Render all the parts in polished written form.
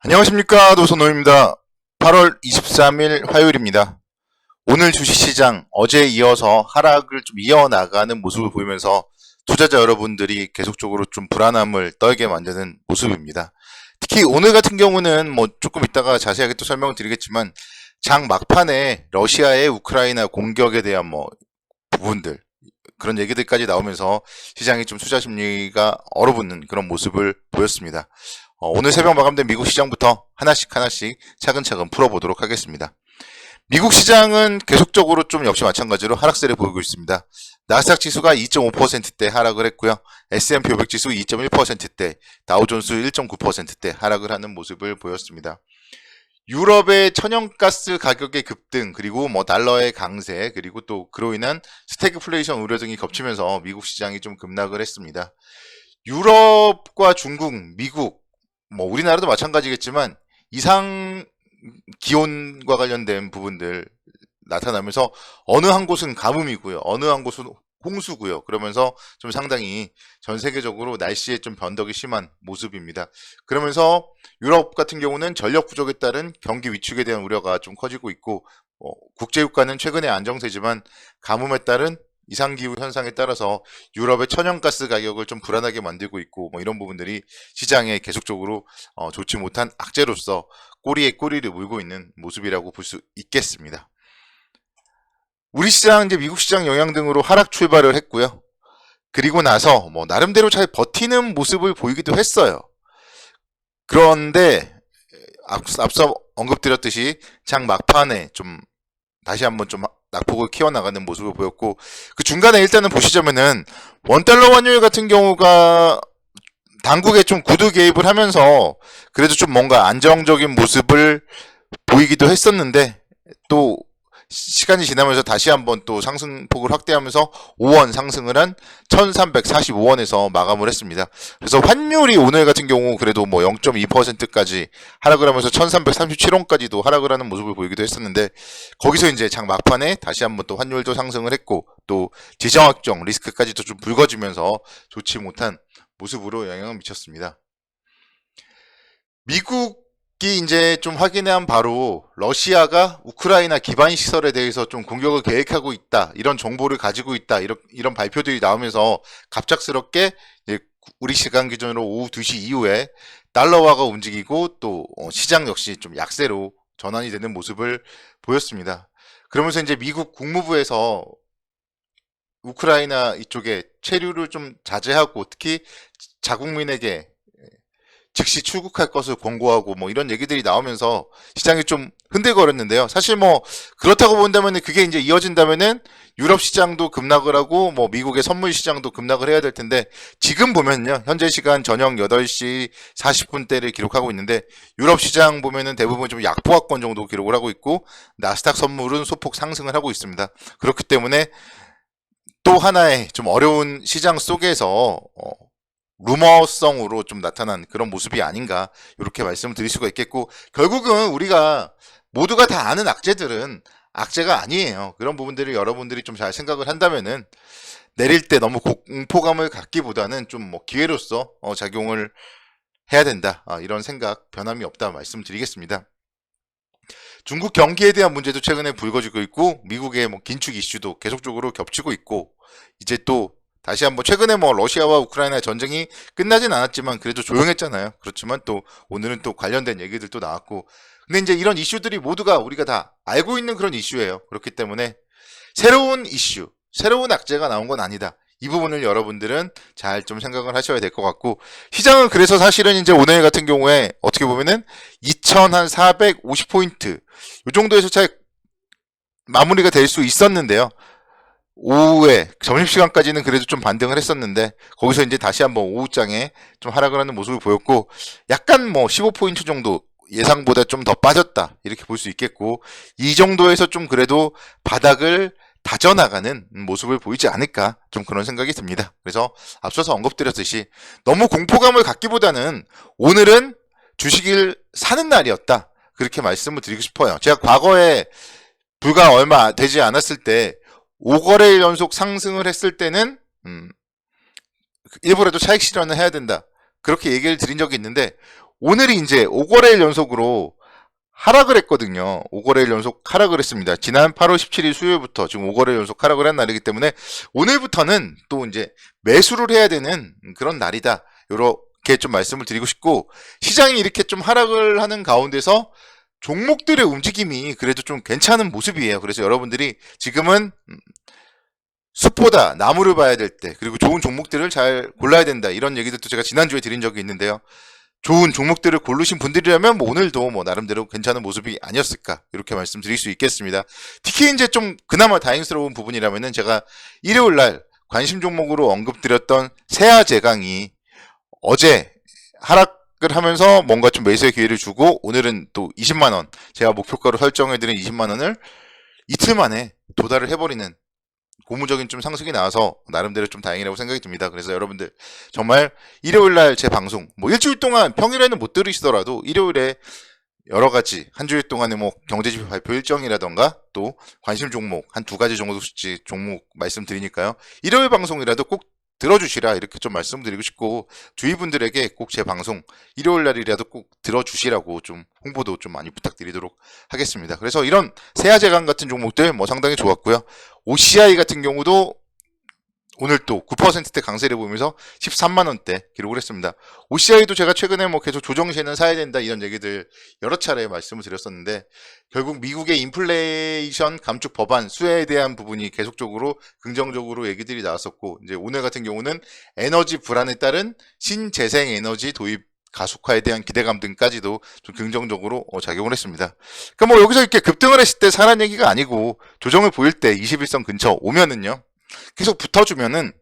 안녕하십니까, 노선호입니다. 8월 23일 화요일입니다. 오늘 주식시장 어제에 이어서 하락을 좀 이어나가는 모습을 보이면서 투자자 여러분들이 계속적으로 좀 불안함을 떨게 만드는 모습입니다. 특히 오늘 같은 경우는 조금 이따가 자세하게 또 설명을 드리겠지만 장 막판에 러시아의 우크라이나 공격에 대한 부분들, 그런 얘기들까지 나오면서 시장이 좀 투자 심리가 얼어붙는 그런 모습을 보였습니다. 오늘 새벽 마감된 미국 시장부터 하나씩 차근차근 풀어보도록 하겠습니다. 미국 시장은 계속적으로 좀 역시 마찬가지로 하락세를 보이고 있습니다. 나스닥 지수가 2.5%대 하락을 했고요. S&P 500 지수 2.1%대, 다우존스 1.9%대 하락을 하는 모습을 보였습니다. 유럽의 천연가스 가격의 급등, 그리고 달러의 강세, 그리고 또 그로 인한 스태그플레이션 우려 등이 겹치면서 미국 시장이 좀 급락을 했습니다. 유럽과 중국, 미국, 우리나라도 마찬가지겠지만 이상 기온과 관련된 부분들 나타나면서 어느 한 곳은 가뭄이고요, 어느 한 곳은 홍수고요. 그러면서 좀 상당히 전 세계적으로 날씨에 좀 변덕이 심한 모습입니다. 그러면서 유럽 같은 경우는 전력 부족에 따른 경기 위축에 대한 우려가 좀 커지고 있고, 국제유가는 최근에 안정세지만 가뭄에 따른 이상기후 현상에 따라서 유럽의 천연가스 가격을 좀 불안하게 만들고 있고, 이런 부분들이 시장에 계속적으로 좋지 못한 악재로서 꼬리에 꼬리를 물고 있는 모습이라고 볼 수 있겠습니다. 우리 시장 이제 미국 시장 영향 등으로 하락 출발을 했고요. 그리고 나서 나름대로 잘 버티는 모습을 보이기도 했어요. 그런데 앞서 언급드렸듯이 장 막판에 좀 다시 한번 좀 낙폭을 키워나가는 모습을 보였고, 그 중간에 일단은 보시자면은 원달러 환율 같은 경우가 당국에 좀 구두 개입을 하면서 그래도 좀 뭔가 안정적인 모습을 보이기도 했었는데, 또 시간이 지나면서 다시 한번 또 상승폭을 확대하면서 5원 상승을 한 1345원에서 마감을 했습니다. 그래서 환율이 오늘 같은 경우 그래도 0.2%까지 하락을 하면서 1337원까지도 하락을 하는 모습을 보이기도 했었는데, 거기서 이제 장 막판에 다시 한번 또 환율도 상승을 했고, 또 지정학적 리스크까지도 좀 불거지면서 좋지 못한 모습으로 영향을 미쳤습니다. 미국이 이제 좀 확인한 바로 러시아가 우크라이나 기반 시설에 대해서 좀 공격을 계획하고 있다, 이런 정보를 가지고 있다, 이런 발표들이 나오면서 갑작스럽게 이제 우리 시간 기준으로 오후 2시 이후에 달러화가 움직이고, 또 시장 역시 좀 약세로 전환이 되는 모습을 보였습니다. 그러면서 이제 미국 국무부에서 우크라이나 이쪽에 체류를 좀 자제하고, 특히 자국민에게 즉시 출국할 것을 권고하고 이런 얘기들이 나오면서 시장이 좀 흔들거렸는데요. 사실 그렇다고 본다면 그게 이제 이어진다면은 유럽 시장도 급락을 하고 미국의 선물 시장도 급락을 해야 될 텐데, 지금 보면요, 현재 시간 저녁 8시 40분대를 기록하고 있는데 유럽 시장 보면은 대부분 좀 약보합권 정도 기록을 하고 있고, 나스닥 선물은 소폭 상승을 하고 있습니다. 그렇기 때문에 또 하나의 좀 어려운 시장 속에서 루머성으로 좀 나타난 그런 모습이 아닌가, 이렇게 말씀을 드릴 수가 있겠고, 결국은 우리가 모두가 다 아는 악재들은 악재가 아니에요. 그런 부분들을 여러분들이 좀 잘 생각을 한다면은 내릴 때 너무 공포감을 갖기보다는 좀 기회로서 작용을 해야 된다, 이런 생각 변함이 없다 말씀드리겠습니다. 중국 경기에 대한 문제도 최근에 불거지고 있고, 미국의 긴축 이슈도 계속적으로 겹치고 있고, 이제 또 다시 한번 최근에 러시아와 우크라이나 전쟁이 끝나진 않았지만 그래도 조용했잖아요. 그렇지만 또 오늘은 또 관련된 얘기들도 나왔고, 근데 이제 이런 이슈들이 모두가 우리가 다 알고 있는 그런 이슈예요. 그렇기 때문에 새로운 이슈, 새로운 악재가 나온 건 아니다, 이 부분을 여러분들은 잘 좀 생각을 하셔야 될 것 같고, 시장은 그래서 사실은 이제 오늘 같은 경우에 어떻게 보면은 2450포인트 이 정도에서 잘 마무리가 될 수 있었는데요. 오후에 점심시간까지는 그래도 좀 반등을 했었는데, 거기서 이제 다시 한번 오후장에 좀 하락을 하는 모습을 보였고, 약간 15포인트 정도 예상보다 좀 더 빠졌다, 이렇게 볼 수 있겠고, 이 정도에서 좀 그래도 바닥을 다져나가는 모습을 보이지 않을까, 좀 그런 생각이 듭니다. 그래서 앞서서 언급드렸듯이 너무 공포감을 갖기보다는 오늘은 주식을 사는 날이었다, 그렇게 말씀을 드리고 싶어요. 제가 과거에 불과 얼마 되지 않았을 때 5거래일 연속 상승을 했을 때는 일부라도 차익 실현을 해야 된다, 그렇게 얘기를 드린 적이 있는데, 오늘이 이제 5거래일 연속으로 하락을 했거든요. 5거래일 연속 하락을 했습니다. 지난 8월 17일 수요일부터 지금 5거래일 연속 하락을 한 날이기 때문에 오늘부터는 또 이제 매수를 해야 되는 그런 날이다. 이렇게 좀 말씀을 드리고 싶고, 시장이 이렇게 좀 하락을 하는 가운데서 종목들의 움직임이 그래도 좀 괜찮은 모습이에요. 그래서 여러분들이 지금은 숲보다 나무를 봐야 될 때, 그리고 좋은 종목들을 잘 골라야 된다, 이런 얘기들도 제가 지난주에 드린 적이 있는데요. 좋은 종목들을 고르신 분들이라면 뭐 오늘도 뭐 나름대로 괜찮은 모습이 아니었을까, 이렇게 말씀드릴 수 있겠습니다. 특히 이제 좀 그나마 다행스러운 부분이라면은 제가 일요일 날 관심 종목으로 언급드렸던 세아제강이 어제 하락을 하면서 뭔가 좀 매수의 기회를 주고, 오늘은 또 20만원, 제가 목표가로 설정해드린 20만원을 이틀 만에 도달을 해버리는 고무적인 좀 상승이 나와서 나름대로 좀 다행이라고 생각이 듭니다. 그래서 여러분들 정말 일요일날 제 방송, 뭐 일주일 동안 평일에는 못 들으시더라도 일요일에 여러 가지 한 주일 동안의 뭐 경제지표 발표 일정이라던가 또 관심 종목 한 두 가지 정도 수치 종목 말씀드리니까요. 일요일 방송이라도 꼭 들어주시라, 이렇게 좀 말씀드리고 싶고, 주위 분들에게 꼭 제 방송 일요일 날이라도 꼭 들어주시라고 좀 홍보도 좀 많이 부탁드리도록 하겠습니다. 그래서 이런 세아제강 같은 종목들 뭐 상당히 좋았고요. OCI 같은 경우도 오늘 또 9%대 강세를 보이면서 13만원대 기록을 했습니다. OCI도 제가 최근에 뭐 계속 조정 시에는 사야 된다, 이런 얘기들 여러 차례 말씀을 드렸었는데, 결국 미국의 인플레이션 감축 법안 수혜에 대한 부분이 계속적으로 긍정적으로 얘기들이 나왔었고, 이제 오늘 같은 경우는 에너지 불안에 따른 신재생 에너지 도입 가속화에 대한 기대감 등까지도 좀 긍정적으로 작용을 했습니다. 그러니까 뭐 여기서 이렇게 급등을 했을 때 사는 얘기가 아니고, 조정을 보일 때 21선 근처 오면은요, 계속 붙어주면은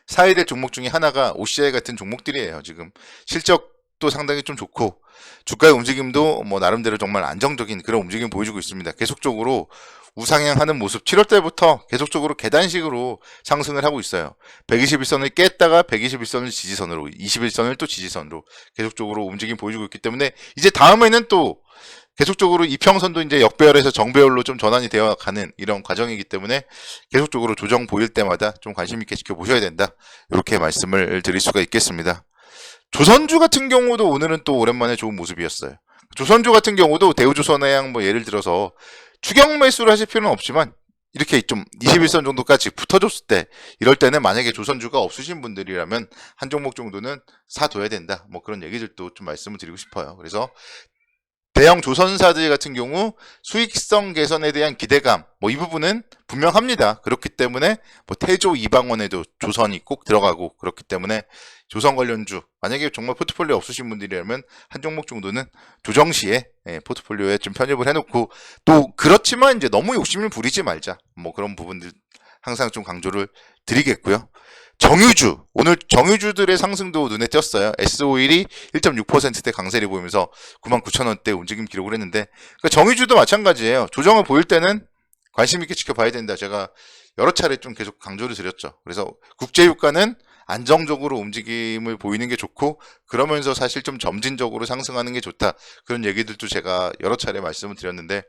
사야 될 종목 중에 하나가 OCI 같은 종목들이에요. 지금 실적도 상당히 좀 좋고, 주가의 움직임도 뭐 나름대로 정말 안정적인 그런 움직임 보여주고 있습니다. 계속적으로 우상향하는 모습, 7월 달부터 계속적으로 계단식으로 상승을 하고 있어요. 121선을 깼다가 121선을 지지선으로, 21선을 또 지지선으로 계속적으로 움직임 보여주고 있기 때문에, 이제 다음에는 또 계속적으로 이평선도 이제 역배열에서 정배열로 좀 전환이 되어 가는 이런 과정이기 때문에 계속적으로 조정 보일 때마다 좀 관심 있게 지켜보셔야 된다, 이렇게 말씀을 드릴 수가 있겠습니다. 조선주 같은 경우도 오늘은 또 오랜만에 좋은 모습이었어요. 조선주 같은 경우도 대우조선해양 뭐 예를 들어서 추격 매수를 하실 필요는 없지만, 이렇게 좀 21선 정도까지 붙어줬을 때, 이럴 때는 만약에 조선주가 없으신 분들이라면 한 종목 정도는 사둬야 된다, 뭐 그런 얘기들도 좀 말씀을 드리고 싶어요. 그래서 대형 조선사들 같은 경우 수익성 개선에 대한 기대감, 뭐 이 부분은 분명합니다. 그렇기 때문에 뭐 태조 이방원에도 조선이 꼭 들어가고, 그렇기 때문에 조선 관련주 만약에 정말 포트폴리오 없으신 분들이라면 한 종목 정도는 조정 시에 포트폴리오에 좀 편입을 해놓고, 또 그렇지만 이제 너무 욕심을 부리지 말자, 뭐 그런 부분들 항상 좀 강조를 드리겠고요. 정유주, 오늘 정유주들의 상승도 눈에 띄었어요. S51이 1.6%대 강세를 보이면서 99,000원대 움직임 기록을 했는데, 그러니까 정유주도 마찬가지예요. 조정을 보일 때는 관심 있게 지켜봐야 된다, 제가 여러 차례 좀 계속 강조를 드렸죠. 그래서 국제유가는 안정적으로 움직임을 보이는 게 좋고, 그러면서 사실 좀 점진적으로 상승하는 게 좋다, 그런 얘기들도 제가 여러 차례 말씀을 드렸는데,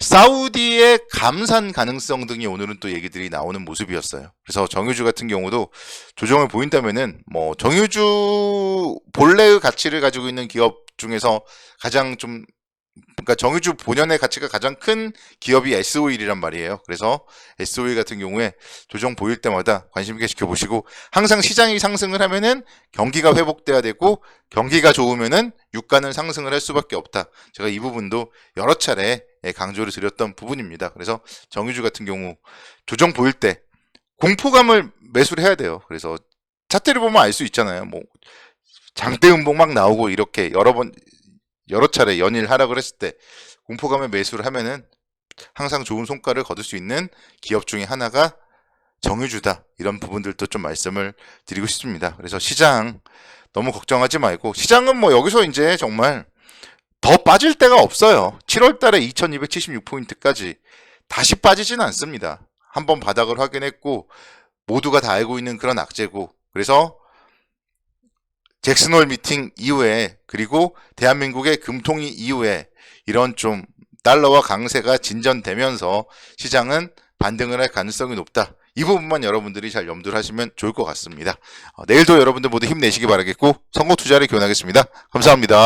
사우디의 감산 가능성 등이 오늘은 또 얘기들이 나오는 모습이었어요. 그래서 정유주 같은 경우도 조정을 보인다면은, 뭐 정유주 본래의 가치를 가지고 있는 기업 중에서 가장 좀, 그러니까 정유주 본연의 가치가 가장 큰 기업이 S51이란 말이에요. 그래서 S51 같은 경우에 조정 보일 때마다 관심 있게 지켜보시고, 항상 시장이 상승을 하면은 경기가 회복돼야 되고, 경기가 좋으면은 유가는 상승을 할 수밖에 없다, 제가 이 부분도 여러 차례 강조를 드렸던 부분입니다. 그래서 정유주 같은 경우 조정 보일 때 공포감을 매수를 해야 돼요. 그래서 차트를 보면 알 수 있잖아요. 뭐 장대 음봉 막 나오고 이렇게 여러 차례 연일 하락을 했을 때 공포감에 매수를 하면은 항상 좋은 성과를 거둘 수 있는 기업 중에 하나가 정유주다, 이런 부분들도 좀 말씀을 드리고 싶습니다. 그래서 시장 너무 걱정하지 말고, 시장은 뭐 여기서 이제 정말 더 빠질 데가 없어요. 7월 달에 2276포인트까지 다시 빠지진 않습니다. 한번 바닥을 확인했고 모두가 다 알고 있는 그런 악재고, 그래서 잭슨홀 미팅 이후에, 그리고 대한민국의 금통위 이후에 이런 좀 달러와 강세가 진전되면서 시장은 반등을 할 가능성이 높다, 이 부분만 여러분들이 잘 염두를 하시면 좋을 것 같습니다. 내일도 여러분들 모두 힘내시기 바라겠고 성공 투자를 기원하겠습니다. 감사합니다.